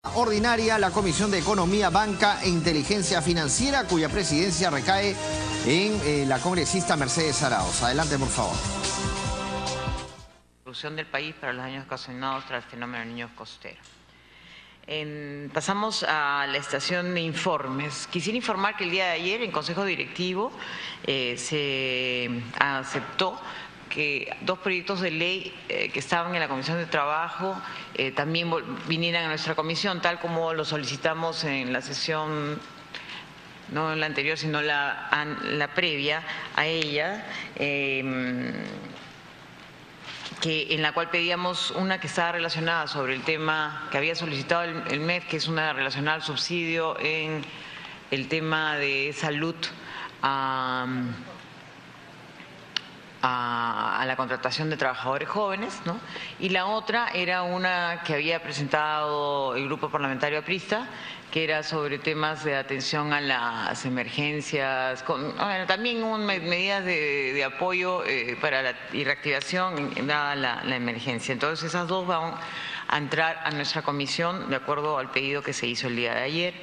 Ordinaria la Comisión de Economía, Banca e Inteligencia Financiera, cuya presidencia recae en la congresista Mercedes Arauz. Adelante, por favor. Solución del país para los daños ocasionados tras el fenómeno de niños costeros. Pasamos a la estación de informes. Quisiera informar que el día de ayer en Consejo Directivo se aceptó que dos proyectos de ley que estaban en la Comisión de Trabajo también vinieran a nuestra comisión, tal como lo solicitamos en la sesión, no en la anterior, sino la previa a ella, en la cual pedíamos una que estaba relacionada sobre el tema que había solicitado el MEF, que es una relacionada al subsidio en el tema de salud a la contratación de trabajadores jóvenes, ¿no? Y la otra era una que había presentado el grupo parlamentario aprista, que era sobre temas de atención a las emergencias, también medidas de apoyo para la reactivación dada la emergencia. Entonces esas dos van a entrar a nuestra comisión de acuerdo al pedido que se hizo el día de ayer,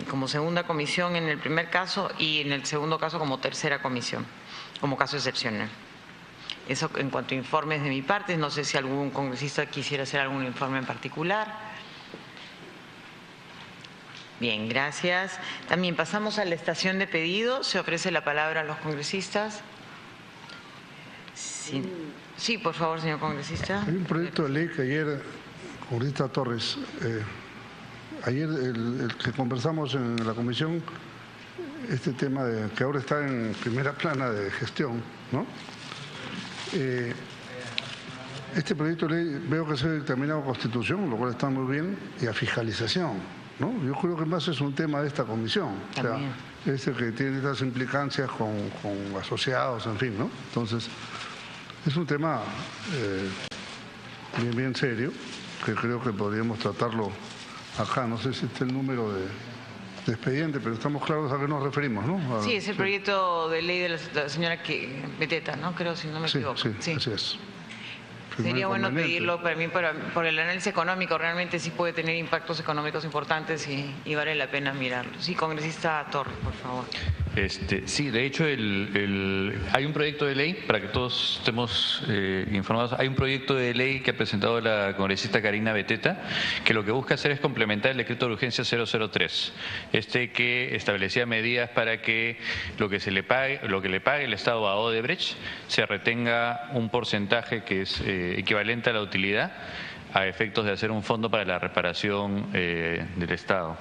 como segunda comisión en el primer caso y en el segundo caso como tercera comisión, como caso excepcional. Eso en cuanto a informes de mi parte. No sé si algún congresista quisiera hacer algún informe en particular. Bien, gracias. También pasamos a la estación de pedido. Se ofrece la palabra a los congresistas. Sí, por favor, señor congresista. Hay un proyecto de ley que ayer, congresista Torres, ayer el que conversamos en la comisión, este tema de que ahora está en primera plana de gestión, ¿no? Este proyecto de ley veo que se ha dictaminado a Constitución, lo cual está muy bien, y a fiscalización, ¿no? Yo creo que más es un tema de esta comisión, o sea, que tiene estas implicancias con asociados, en fin, ¿no? Entonces, es un tema bien serio, que creo que podríamos tratarlo acá. No sé si está el número de expediente, pero estamos claros a qué nos referimos, ¿no? Sí, es el proyecto de ley de la señora Beteta, ¿no? Creo, si no me equivoco. Sí, así es. Sería bueno pedirlo para mí, por el análisis económico. Realmente sí puede tener impactos económicos importantes y vale la pena mirarlo. Sí, congresista Torres, por favor. Sí, de hecho hay un proyecto de ley, para que todos estemos informados, hay un proyecto de ley que ha presentado la congresista Karina Beteta, que lo que busca hacer es complementar el decreto de urgencia 003, que establecía medidas para que lo que le pague el Estado a Odebrecht se retenga un porcentaje que es equivalente a la utilidad a efectos de hacer un fondo para la reparación del Estado.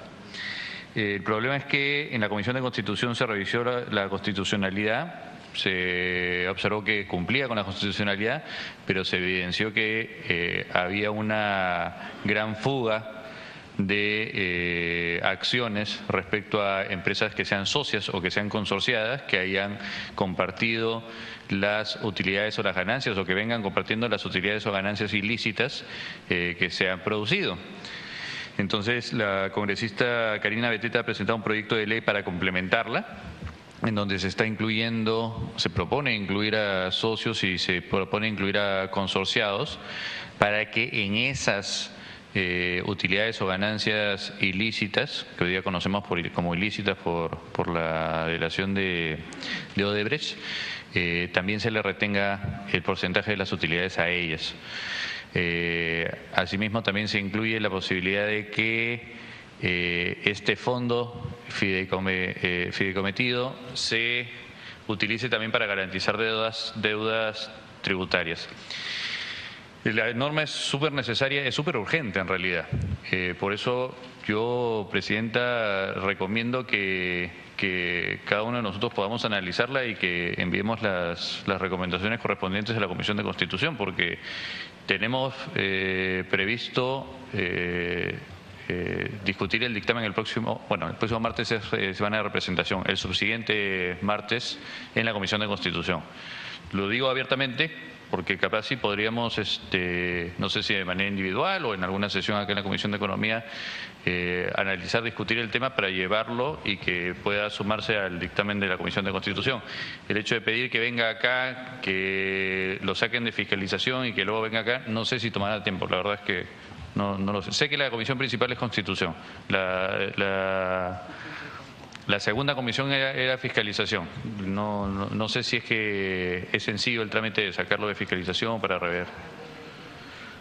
El problema es que en la Comisión de Constitución se revisó la constitucionalidad, se observó que cumplía con la constitucionalidad, pero se evidenció que había una gran fuga de acciones respecto a empresas que sean socias o que sean consorciadas, que hayan compartido las utilidades o las ganancias o que vengan compartiendo las utilidades o ganancias ilícitas que se han producido. Entonces, la congresista Karina Beteta ha presentado un proyecto de ley para complementarla, en donde se propone incluir a socios y se propone incluir a consorciados para que en esas utilidades o ganancias ilícitas, que hoy día conocemos como ilícitas por la delación de Odebrecht, también se le retenga el porcentaje de las utilidades a ellas. Asimismo, también se incluye la posibilidad de que este fondo fideicometido se utilice también para garantizar deudas tributarias. La norma es súper necesaria, es súper urgente en realidad. Por eso yo, Presidenta, recomiendo que cada uno de nosotros podamos analizarla y que enviemos las recomendaciones correspondientes a la Comisión de Constitución, porque tenemos previsto discutir el dictamen el próximo martes es semana de representación, el subsiguiente martes en la Comisión de Constitución. Lo digo abiertamente porque capaz sí podríamos, no sé si de manera individual o en alguna sesión acá en la Comisión de Economía, analizar, discutir el tema para llevarlo y que pueda sumarse al dictamen de la Comisión de Constitución. El hecho de pedir que venga acá, que lo saquen de fiscalización y que luego venga acá, no sé si tomará tiempo. La verdad es que No lo sé. Sé que la comisión principal es Constitución. La segunda comisión era fiscalización. No sé si es que es sencillo el trámite de sacarlo de fiscalización para rever.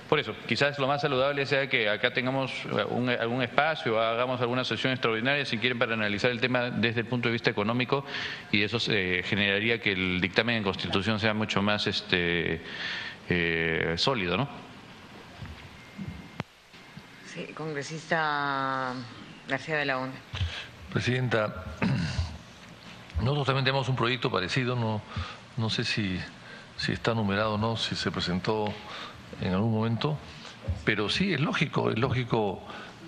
Por eso, quizás lo más saludable sea que acá tengamos algún espacio, hagamos alguna sesión extraordinaria, si quieren, para analizar el tema desde el punto de vista económico, y eso generaría que el dictamen en Constitución sea mucho más sólido, ¿no? Sí, congresista García de la UNE. Presidenta, nosotros también tenemos un proyecto parecido, no sé si está numerado o no, si se presentó en algún momento, pero sí, es lógico,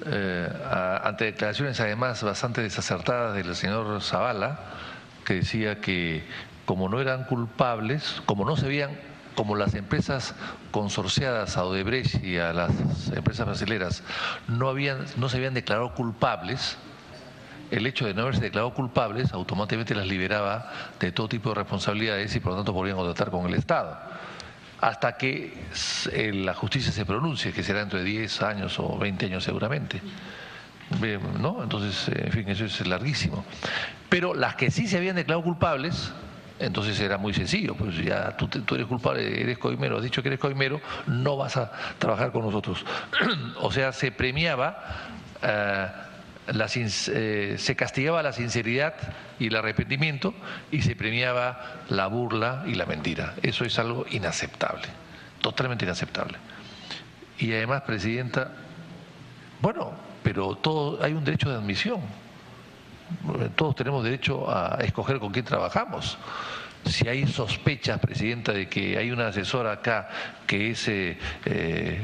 ante declaraciones además bastante desacertadas del señor Zavala, que decía que como no eran culpables, como no se veían, como las empresas consorciadas a Odebrecht y a las empresas brasileras no se habían declarado culpables, el hecho de no haberse declarado culpables automáticamente las liberaba de todo tipo de responsabilidades y por lo tanto podrían contratar con el Estado. Hasta que la justicia se pronuncie, que será dentro de 10 años o 20 años seguramente, ¿no? Entonces, en fin, eso es larguísimo. Pero las que sí se habían declarado culpables, entonces era muy sencillo, pues ya tú eres culpable, eres coimero, has dicho que eres coimero, no vas a trabajar con nosotros. O sea, se premiaba, se castigaba la sinceridad y el arrepentimiento y se premiaba la burla y la mentira. Eso es algo inaceptable, totalmente inaceptable. Y además, Presidenta, bueno, pero hay un derecho de admisión. Todos tenemos derecho a escoger con quién trabajamos. Si hay sospechas, Presidenta, de que hay una asesora acá que es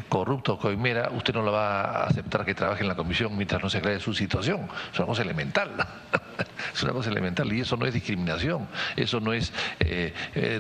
corrupta o coimera, usted no la va a aceptar que trabaje en la comisión mientras no se aclare su situación. Es una cosa elemental. Es una cosa elemental y eso no es discriminación, eso no es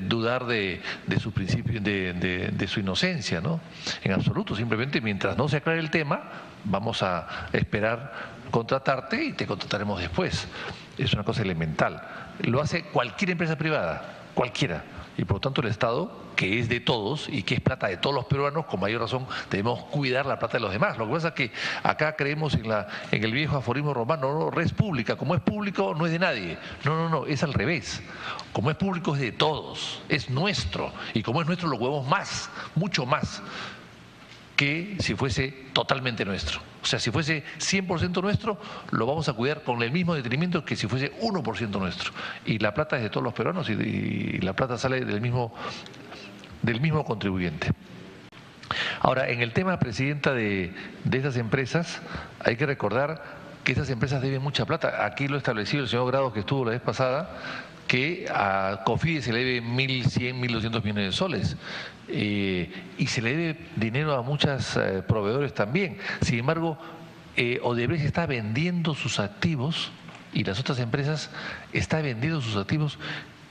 dudar de su principio, de su inocencia, ¿no? En absoluto, simplemente mientras no se aclare el tema, vamos a esperar contratarte y te contrataremos después. Es una cosa elemental. Lo hace cualquier empresa privada, cualquiera. Y por lo tanto el Estado, que es de todos y que es plata de todos los peruanos, con mayor razón debemos cuidar la plata de los demás. Lo que pasa es que acá creemos en el viejo aforismo romano, no, res pública, como es público no es de nadie. No, es al revés. Como es público es de todos, es nuestro. Y como es nuestro lo cuidamos más, mucho más que si fuese totalmente nuestro. O sea, si fuese 100% nuestro, lo vamos a cuidar con el mismo detenimiento que si fuese 1% nuestro. Y la plata es de todos los peruanos y la plata sale del mismo contribuyente. Ahora, en el tema, Presidenta, de esas empresas, hay que recordar que esas empresas deben mucha plata. Aquí lo ha establecido el señor Grado, que estuvo la vez pasada, que a COFIDE se le debe 1.100, 1.200 millones de soles. Y se le debe dinero a muchos proveedores también. Sin embargo, Odebrecht está vendiendo sus activos y las otras empresas están vendiendo sus activos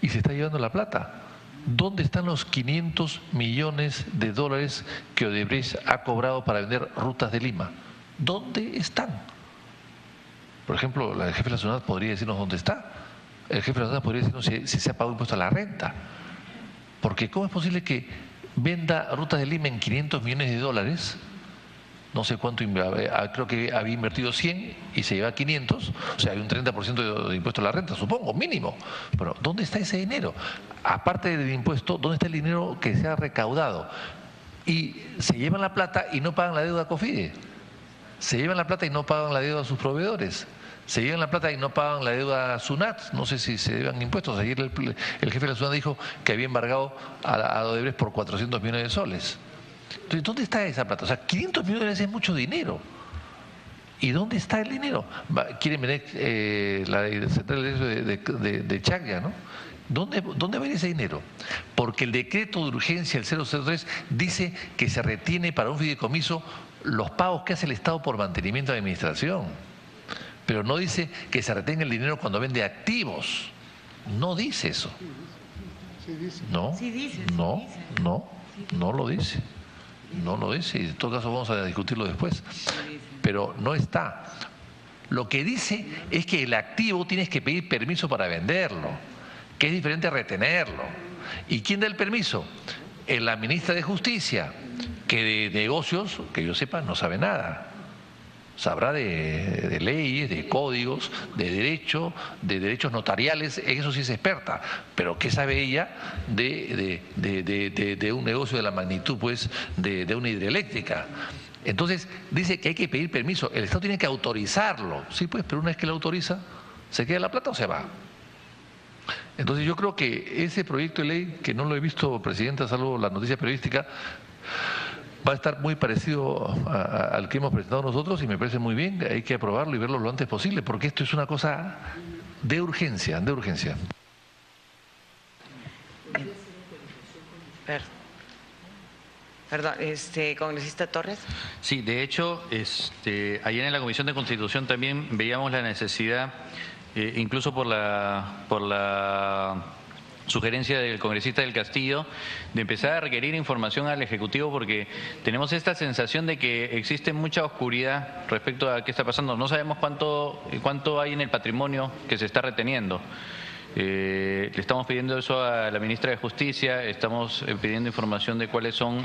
y se está llevando la plata. ¿Dónde están los 500 millones de dólares que Odebrecht ha cobrado para vender Rutas de Lima? ¿Dónde están? Por ejemplo, el jefe de la SUNAT podría decirnos dónde está. El jefe de la SUNAT podría decirnos si se ha pagado impuesto a la renta. Porque ¿cómo es posible que venda Rutas de Lima en 500 millones de dólares? No sé cuánto, creo que había invertido 100 y se lleva 500, o sea, hay un 30% de impuesto a la renta, supongo, mínimo. Pero ¿dónde está ese dinero? Aparte del impuesto, ¿dónde está el dinero que se ha recaudado? Y se llevan la plata y no pagan la deuda a COFIDE. Se llevan la plata y no pagan la deuda a sus proveedores. Se llevan la plata y no pagan la deuda a SUNAT. No sé si se deben impuestos. Ayer el jefe de la SUNAT dijo que había embargado a Odebrecht por 400 millones de soles. Entonces, ¿dónde está esa plata? O sea, 500 millones es mucho dinero. ¿Y dónde está el dinero? Quieren venir la central de Chaglia, ¿no? ¿Dónde va a ir ese dinero? Porque el decreto de urgencia, el 003, dice que se retiene para un fideicomiso los pagos que hace el Estado por mantenimiento de administración. Pero no dice que se retenga el dinero cuando vende activos. No dice eso. No, no lo dice. No lo dice. Y en todo caso vamos a discutirlo después. Pero no está. Lo que dice es que el activo tienes que pedir permiso para venderlo, que es diferente a retenerlo. ¿Y quién da el permiso? La ministra de Justicia, que de negocios, que yo sepa, no sabe nada. Sabrá de leyes, de códigos, de derechos notariales, en eso sí es experta. Pero ¿qué sabe ella de un negocio de la magnitud, pues, de una hidroeléctrica? Entonces, dice que hay que pedir permiso. El Estado tiene que autorizarlo. Sí, pues, pero una vez que lo autoriza, ¿se queda la plata o se va? Entonces yo creo que ese proyecto de ley, que no lo he visto, Presidenta, salvo la noticia periodística, va a estar muy parecido al que hemos presentado nosotros y me parece muy bien. Hay que aprobarlo y verlo lo antes posible, porque esto es una cosa de urgencia, de urgencia. Perdón, congresista Torres. Sí, de hecho, ayer en la Comisión de Constitución también veíamos la necesidad, incluso por la sugerencia del congresista del Castillo, de empezar a requerir información al Ejecutivo, porque tenemos esta sensación de que existe mucha oscuridad respecto a qué está pasando. No sabemos cuánto hay en el patrimonio que se está reteniendo. Le estamos pidiendo eso a la ministra de Justicia, estamos pidiendo información de cuáles son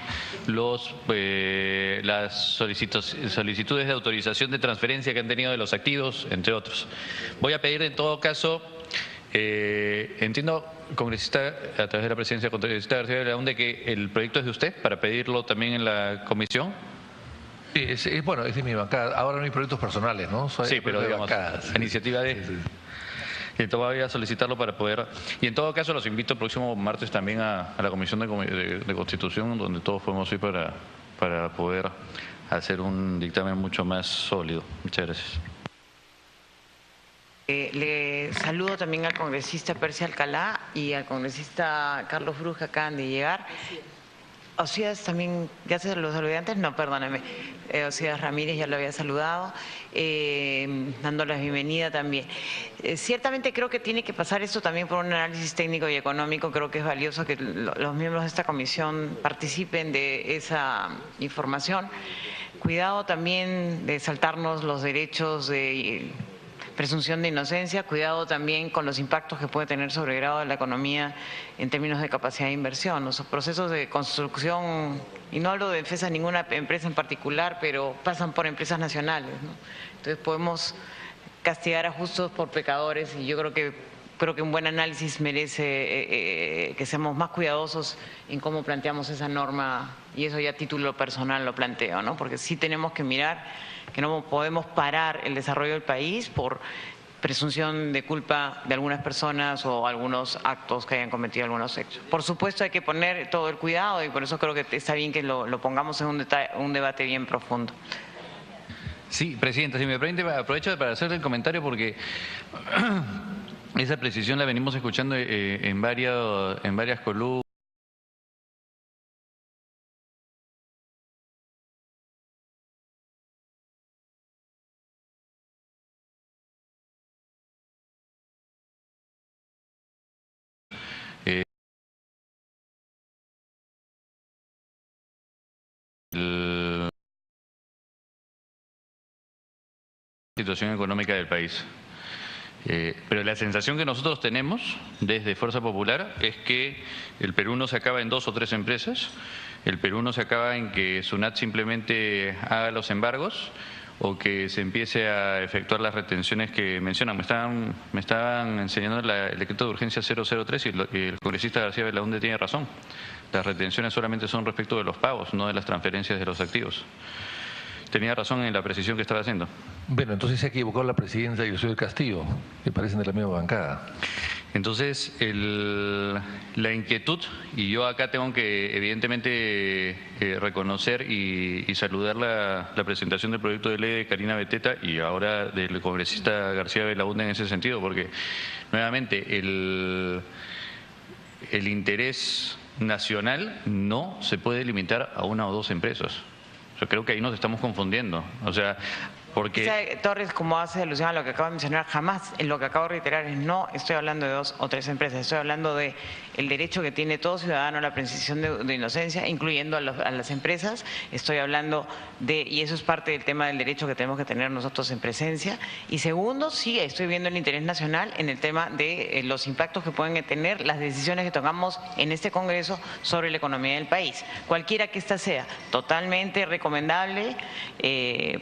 las solicitudes de autorización de transferencia que han tenido de los activos, entre otros. Voy a pedir en todo caso, entiendo, congresista, a través de la presidencia, congresista García Belaúnde, que el proyecto es de usted para pedirlo también en la comisión. Sí, bueno, es de mi bancada. Ahora no hay proyectos personales, ¿no? Sí, pero digamos, iniciativa de... Sí. Y todavía a solicitarlo para poder... Y en todo caso los invito el próximo martes también a la Comisión de Constitución, donde todos podemos ir para poder hacer un dictamen mucho más sólido. Muchas gracias. Le saludo también al congresista Percy Alcalá y al congresista Carlos Bruz, que acaban de llegar. Osías también, ¿ya se los saludé antes? No, perdóname. Osías Ramírez ya lo había saludado, dando la bienvenida también. Ciertamente creo que tiene que pasar esto también por un análisis técnico y económico. Creo que es valioso que los miembros de esta comisión participen de esa información. Cuidado también de saltarnos los derechos de presunción de inocencia, cuidado también con los impactos que puede tener sobre el grado de la economía en términos de capacidad de inversión. Los procesos de construcción, y no hablo de defensa de ninguna empresa en particular, pero pasan por empresas nacionales, ¿no? Entonces podemos castigar a justos por pecadores, y yo creo que un buen análisis merece que seamos más cuidadosos en cómo planteamos esa norma, y eso ya a título personal lo planteo, ¿no? Porque sí tenemos que mirar que no podemos parar el desarrollo del país por presunción de culpa de algunas personas o algunos actos que hayan cometido algunos hechos. Por supuesto hay que poner todo el cuidado, y por eso creo que está bien que lo pongamos en un debate bien profundo. Sí, Presidenta, si me permite, aprovecho para hacer el comentario porque esa precisión la venimos escuchando en varias columnas. Situación económica del país. Pero la sensación que nosotros tenemos desde Fuerza Popular es que el Perú no se acaba en 2 o 3 empresas, el Perú no se acaba en que SUNAT simplemente haga los embargos o que se empiece a efectuar las retenciones que mencionan. Me estaban enseñando el decreto de urgencia 003 y el congresista García Belaúnde tiene razón. Las retenciones solamente son respecto de los pagos, no de las transferencias de los activos. Tenía razón en la precisión que estaba haciendo. Bueno, entonces se ha equivocado la presidenta y el señor Castillo, que parecen de la misma bancada. Entonces, la inquietud, y yo acá tengo que evidentemente reconocer y saludar la presentación del proyecto de ley de Karina Beteta y ahora del congresista García Belaúnde en ese sentido, porque nuevamente el interés nacional no se puede limitar a 1 o 2 empresas. Yo creo que ahí nos estamos confundiendo. O sea, Porque Torres, como hace alusión a lo que acabo de mencionar, jamás en lo que acabo de reiterar es no estoy hablando de 2 o 3 empresas, estoy hablando de el derecho que tiene todo ciudadano a la presunción de inocencia, incluyendo a las empresas. Estoy hablando de, y eso es parte del tema del derecho que tenemos que tener nosotros en presencia. Y segundo, sí, estoy viendo el interés nacional en el tema de los impactos que pueden tener las decisiones que tomamos en este Congreso sobre la economía del país. Cualquiera que ésta sea, totalmente recomendable,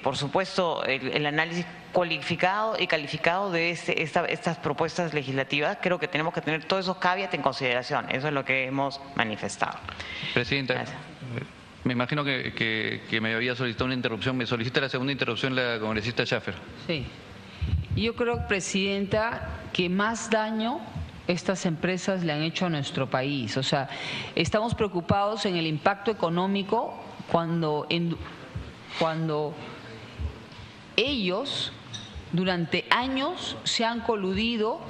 por supuesto, el análisis cualificado y calificado de estas propuestas legislativas. Creo que tenemos que tener todos esos caveats en consideración. Eso es lo que hemos manifestado. Presidenta, gracias. Me imagino que me había solicitado una interrupción. Me solicita la segunda interrupción la congresista Schaffer. Sí. Yo creo, Presidenta, que más daño estas empresas le han hecho a nuestro país. O sea, estamos preocupados en el impacto económico cuando ellos durante años se han coludido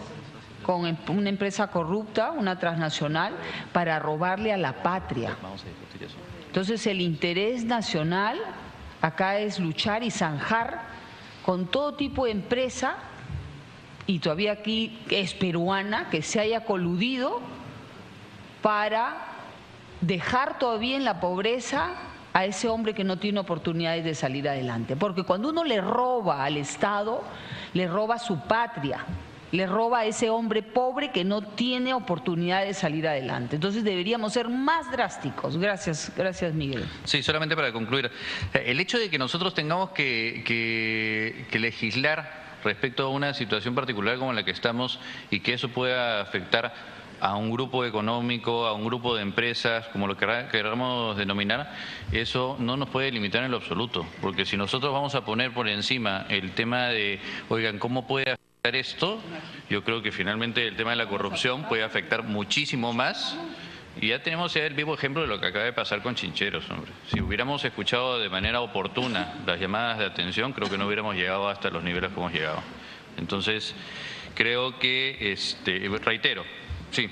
con una empresa corrupta, una transnacional, para robarle a la patria. Entonces el interés nacional acá es luchar y zanjar con todo tipo de empresa, y todavía aquí es peruana, que se haya coludido para dejar todavía en la pobreza a ese hombre que no tiene oportunidades de salir adelante. Porque cuando uno le roba al Estado, le roba su patria, le roba a ese hombre pobre que no tiene oportunidad de salir adelante. Entonces deberíamos ser más drásticos. Gracias, Miguel. Sí, solamente para concluir. El hecho de que nosotros tengamos que legislar respecto a una situación particular como la que estamos y que eso pueda afectar a un grupo económico, a un grupo de empresas, como lo queramos denominar, eso no nos puede limitar en lo absoluto, porque si nosotros vamos a poner por encima el tema de, oigan, ¿cómo puede afectar esto? Yo creo que finalmente el tema de la corrupción puede afectar muchísimo más, y ya tenemos ya el vivo ejemplo de lo que acaba de pasar con Chincheros, hombre. Si hubiéramos escuchado de manera oportuna las llamadas de atención, creo que no hubiéramos llegado hasta los niveles que hemos llegado. Entonces, creo que, reitero, sí.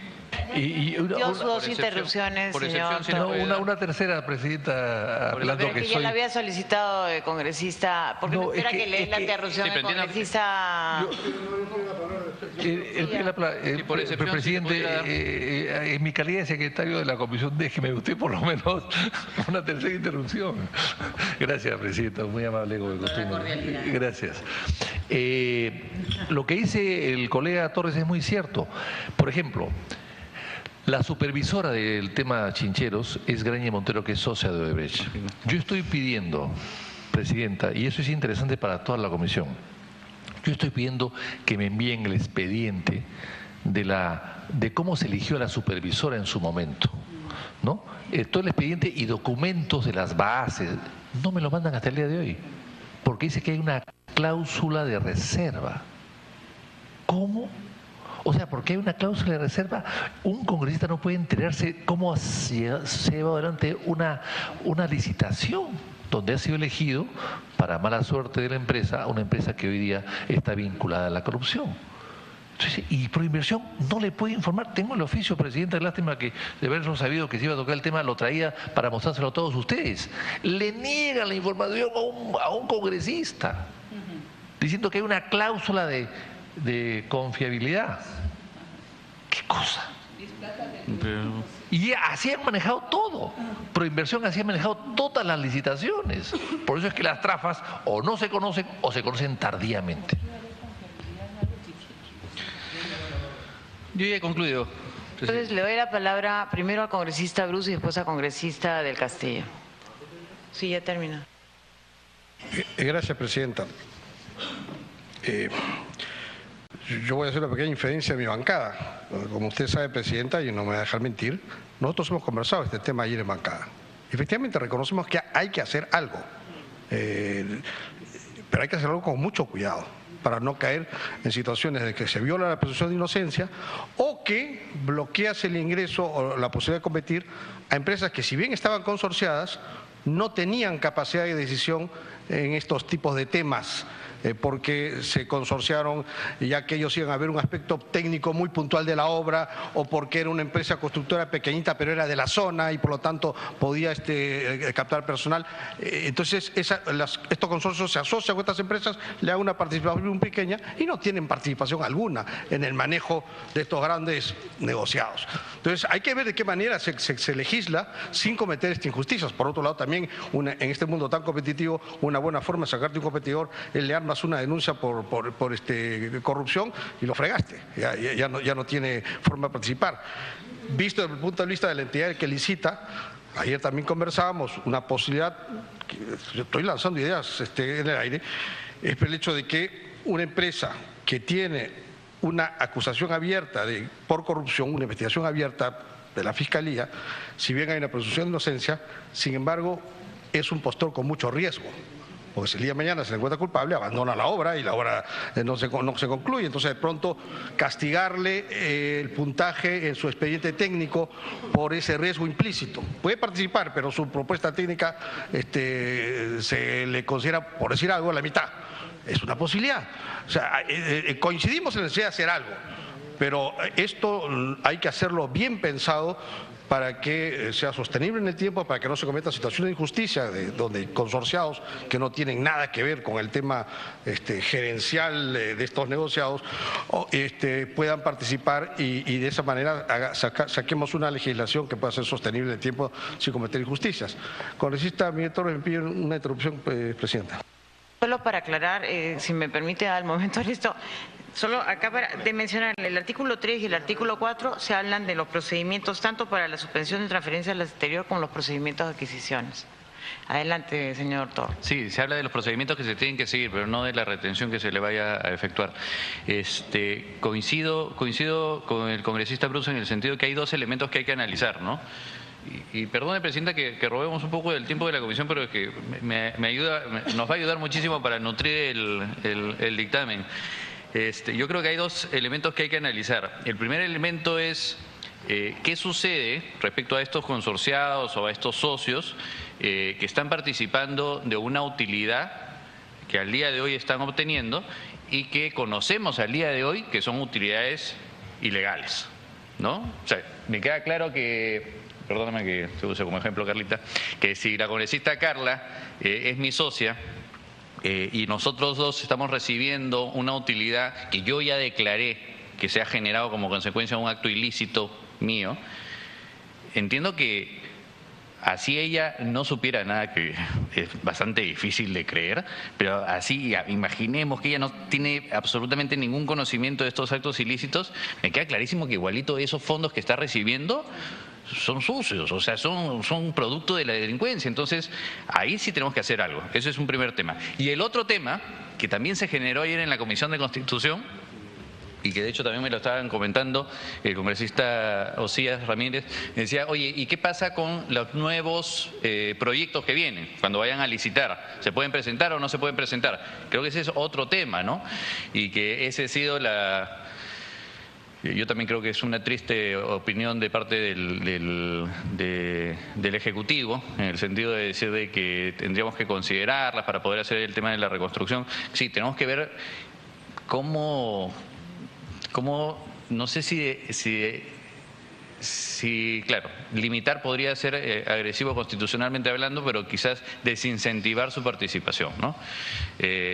Dio sus interrupciones, señor. Una tercera, Presidenta, hablando que ya la había solicitado el congresista. ¿Por qué no espera que lee la interrupción del congresista? Presidente, en mi calidad de secretario de la comisión, déjeme usted por lo menos una tercera interrupción. Gracias, Presidenta, muy amable como de costumbre. Gracias. Lo que dice el colega Torres es muy cierto. Por ejemplo, la supervisora del tema Chincheros es Graña Montero, que es socia de Odebrecht. Yo estoy pidiendo, Presidenta, y eso es interesante para toda la comisión, yo estoy pidiendo que me envíen el expediente de cómo se eligió a la supervisora en su momento, ¿no? Todo el expediente y documentos de las bases, no me lo mandan hasta el día de hoy, porque dice que hay una cláusula de reserva. ¿Cómo? O sea, porque hay una cláusula de reserva, un congresista no puede enterarse cómo se lleva adelante una licitación donde ha sido elegido, para mala suerte de la empresa, una empresa que hoy día está vinculada a la corrupción. Entonces, y Proinversión no le puede informar. Tengo el oficio, Presidenta, lástima que de haberlo sabido que se iba a tocar el tema, lo traía para mostrárselo a todos ustedes. Le niegan la información a un congresista, diciendo que hay una cláusula de confiabilidad. ¿Qué cosa? Y así han manejado todo. Proinversión así ha manejado todas las licitaciones. Por eso es que las trafas o no se conocen o se conocen tardíamente. Yo ya he concluido. Entonces le doy la palabra primero al congresista Bruce y después al congresista del Castillo. Sí, ya termina. Gracias, Presidenta. Yo voy a hacer una pequeña inferencia de mi bancada. Como usted sabe, Presidenta, y no me va a dejar mentir, nosotros hemos conversado este tema ayer en bancada. Efectivamente reconocemos que hay que hacer algo, pero hay que hacer algo con mucho cuidado para no caer en situaciones de que se viola la presunción de inocencia o que bloqueas el ingreso o la posibilidad de competir a empresas que, si bien estaban consorciadas, no tenían capacidad de decisión en estos tipos de temas porque se consorciaron ya que ellos iban a ver un aspecto técnico muy puntual de la obra, o porque era una empresa constructora pequeñita pero era de la zona y por lo tanto podía captar personal. Entonces estos consorcios se asocian con estas empresas, le dan una participación muy pequeña y no tienen participación alguna en el manejo de estos grandes negociados. Entonces hay que ver de qué manera se legisla sin cometer estas injusticias. Por otro lado, también en este mundo tan competitivo, una buena forma de sacarte un competidor es le armas una denuncia por corrupción y lo fregaste, ya no tiene forma de participar. Visto desde el punto de vista de la entidad que licita, ayer también conversábamos, una posibilidad, yo estoy lanzando ideas en el aire, es el hecho de que una empresa que tiene una acusación abierta por corrupción, una investigación abierta de la Fiscalía, si bien hay una presunción de inocencia, sin embargo, es un postor con mucho riesgo. Porque si el día de mañana se le encuentra culpable, abandona la obra y la obra no se concluye. Entonces, de pronto, castigarle el puntaje en su expediente técnico por ese riesgo implícito. Puede participar, pero su propuesta técnica se le considera, por decir algo, la mitad. Es una posibilidad. O sea, coincidimos en la necesidad de hacer algo, pero esto hay que hacerlo bien pensado para que sea sostenible en el tiempo, para que no se cometa situaciones de injusticia donde consorciados que no tienen nada que ver con el tema gerencial de estos negociados puedan participar y de esa manera saquemos una legislación que pueda ser sostenible en el tiempo sin cometer injusticias. Congresista Miguel Torres, me pide una interrupción, Presidenta. Solo para aclarar, si me permite al momento listo, solo acaba de mencionar, el artículo 3 y el artículo 4 se hablan de los procedimientos tanto para la suspensión de transferencias al exterior como los procedimientos de adquisiciones. Adelante, señor Torres. Sí, se habla de los procedimientos que se tienen que seguir, pero no de la retención que se le vaya a efectuar. Coincido con el congresista Bruce en el sentido que hay dos elementos que hay que analizar, ¿no? Y perdone, Presidenta, que robemos un poco del tiempo de la comisión, pero es que nos va a ayudar muchísimo para nutrir el dictamen. Yo creo que hay dos elementos que hay que analizar. El primer elemento es qué sucede respecto a estos consorciados o a estos socios que están participando de una utilidad que al día de hoy están obteniendo y que conocemos al día de hoy que son utilidades ilegales, ¿no? O sea, me queda claro que, perdóname que te use como ejemplo, Carlita, que si la congresista Carla es mi socia y nosotros dos estamos recibiendo una utilidad que yo ya declaré que se ha generado como consecuencia de un acto ilícito mío, entiendo que así ella no supiera nada, que es bastante difícil de creer, pero así imaginemos que ella no tiene absolutamente ningún conocimiento de estos actos ilícitos, me queda clarísimo que igualito esos fondos que está recibiendo son sucios, o sea, son producto de la delincuencia. Entonces, ahí sí tenemos que hacer algo. Ese es un primer tema. Y el otro tema, que también se generó ayer en la Comisión de Constitución, y que de hecho también me lo estaban comentando el congresista Osías Ramírez, me decía, oye, ¿y qué pasa con los nuevos proyectos que vienen cuando vayan a licitar? ¿Se pueden presentar o no se pueden presentar? Creo que ese es otro tema, ¿no? Y que ese ha sido yo también creo que es una triste opinión de parte del Ejecutivo, en el sentido de decir de que tendríamos que considerarlas para poder hacer el tema de la reconstrucción. Sí, tenemos que ver cómo no sé si, claro, limitar podría ser agresivo constitucionalmente hablando, pero quizás desincentivar su participación, ¿no?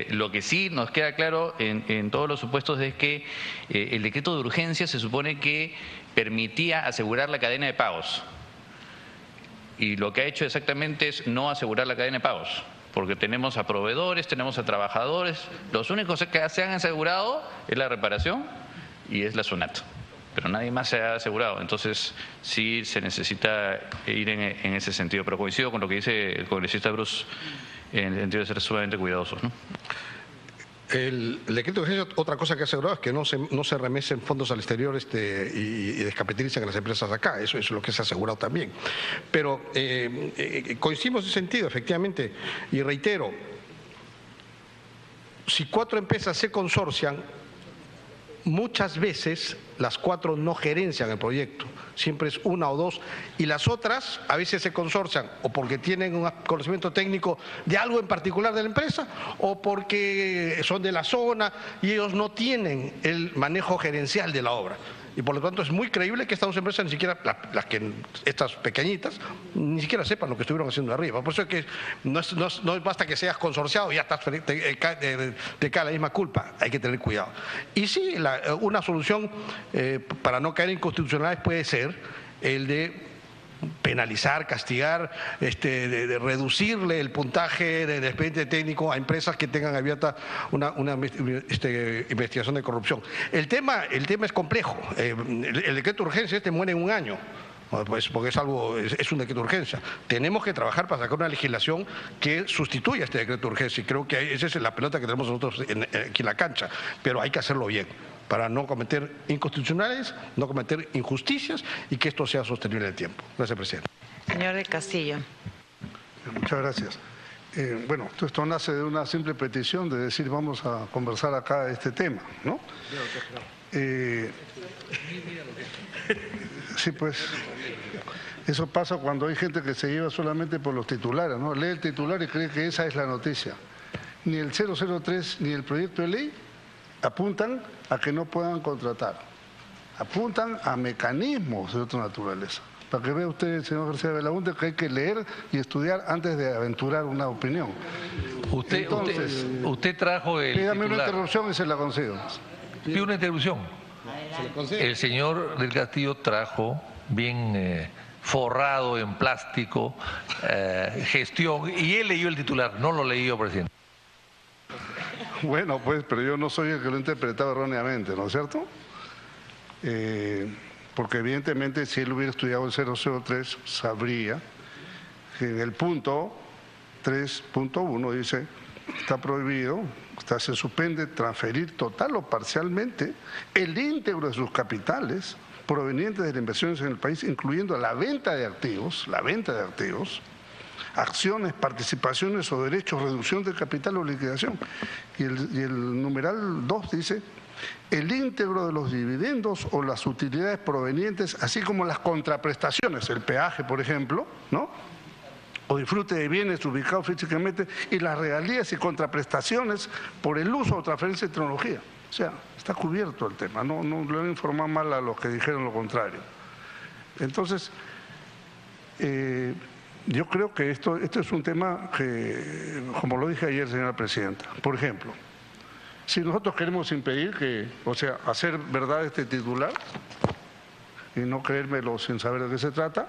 Lo que sí nos queda claro en todos los supuestos es que el decreto de urgencia se supone que permitía asegurar la cadena de pagos. Y lo que ha hecho exactamente es no asegurar la cadena de pagos, porque tenemos a proveedores, tenemos a trabajadores, los únicos que se han asegurado es la reparación y es la SUNAT, pero nadie más se ha asegurado. Entonces sí se necesita ir en ese sentido, pero coincido con lo que dice el congresista Bruce en el sentido de ser sumamente cuidadosos, ¿no? El decreto de urgencia, otra cosa que ha asegurado es que no se remesen fondos al exterior y descapitalicen a las empresas acá. Eso es lo que se ha asegurado también. Pero coincidimos en ese sentido, efectivamente, y reitero, si 4 empresas se consorcian, muchas veces las 4 no gerencian el proyecto, siempre es 1 o 2, y las otras a veces se consorcian o porque tienen un conocimiento técnico de algo en particular de la empresa o porque son de la zona y ellos no tienen el manejo gerencial de la obra. Y por lo tanto es muy creíble que estas 2 empresas ni siquiera, estas pequeñitas, ni siquiera sepan lo que estuvieron haciendo arriba. Por eso es que no basta que seas consorciado y ya te cae la misma culpa. Hay que tener cuidado. Y sí, una solución para no caer en inconstitucionalidades puede ser el de penalizar, castigar, de reducirle el puntaje del expediente técnico a empresas que tengan abierta una investigación de corrupción. El tema es complejo. El decreto de urgencia muere en 1 año. Pues porque es un decreto de urgencia. Tenemos que trabajar para sacar una legislación que sustituya este decreto de urgencia y creo que esa es la pelota que tenemos nosotros aquí en la cancha, pero hay que hacerlo bien para no cometer inconstitucionales, no cometer injusticias y que esto sea sostenible en el tiempo. Gracias, presidente. Señor del Castillo. Muchas gracias. Bueno, esto nace de una simple petición de decir vamos a conversar acá este tema, ¿no? Sí, pues eso pasa cuando hay gente que se lleva solamente por los titulares, ¿no? Lee el titular y cree que esa es la noticia. Ni el 003 ni el proyecto de ley apuntan a que no puedan contratar. Apuntan a mecanismos de otra naturaleza. Para que vea usted, señor García Belaúnde, que hay que leer y estudiar antes de aventurar una opinión. Usted trajo el pídame titular. Una interrupción y se la consigo. Pide una interrupción. El señor del Castillo trajo bien forrado en plástico, gestión, y él leyó el titular, no lo leí yo, presidente. Bueno, pues, pero yo no soy el que lo ha interpretado erróneamente, ¿no es cierto? Porque evidentemente si él hubiera estudiado el 003, sabría que en el punto 3.1 dice, está prohibido, se suspende transferir total o parcialmente el íntegro de sus capitales provenientes de las inversiones en el país, incluyendo la venta de activos, acciones, participaciones o derechos, reducción de capital o liquidación. Y el numeral 2 dice, el íntegro de los dividendos o las utilidades provenientes, así como las contraprestaciones, el peaje, por ejemplo, ¿no? O disfrute de bienes ubicados físicamente, y las regalías y contraprestaciones por el uso o transferencia de tecnología. O sea, está cubierto el tema, no le van a informar mal a los que dijeron lo contrario. Entonces, yo creo que esto es un tema que, como lo dije ayer, señora presidenta, por ejemplo, si nosotros queremos impedir hacer verdad este titular y no creérmelo sin saber de qué se trata,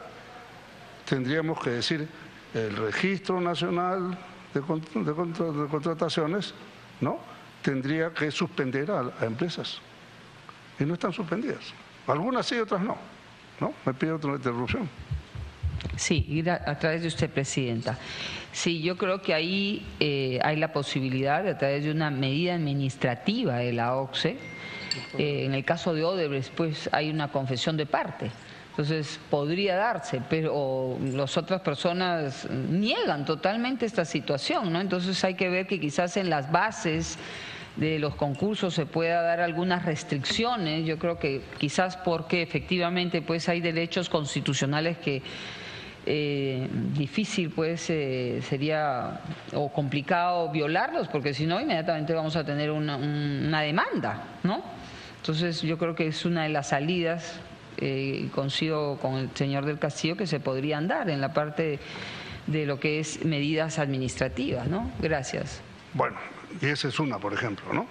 tendríamos que decir el Registro Nacional de Contrataciones, ¿no?, tendría que suspender a empresas. Y no están suspendidas. Algunas sí, otras no. ¿No? Me pide otra interrupción. Sí, a través de usted, presidenta. Sí, yo creo que ahí hay la posibilidad, a través de una medida administrativa de la OCSE, en el caso de Odebrecht, pues hay una confesión de parte. Entonces podría darse, pero las otras personas niegan totalmente esta situación, ¿no? Entonces hay que ver que quizás en las bases de los concursos se pueda dar algunas restricciones. Yo creo que quizás porque efectivamente pues hay derechos constitucionales que difícil pues sería o complicado violarlos, porque si no inmediatamente vamos a tener una demanda, ¿no? Entonces yo creo que es una de las salidas, coincido con el señor del Castillo, que se podrían dar en la parte de lo que es medidas administrativas, ¿no? Gracias. Bueno, y esa es una, por ejemplo, ¿no?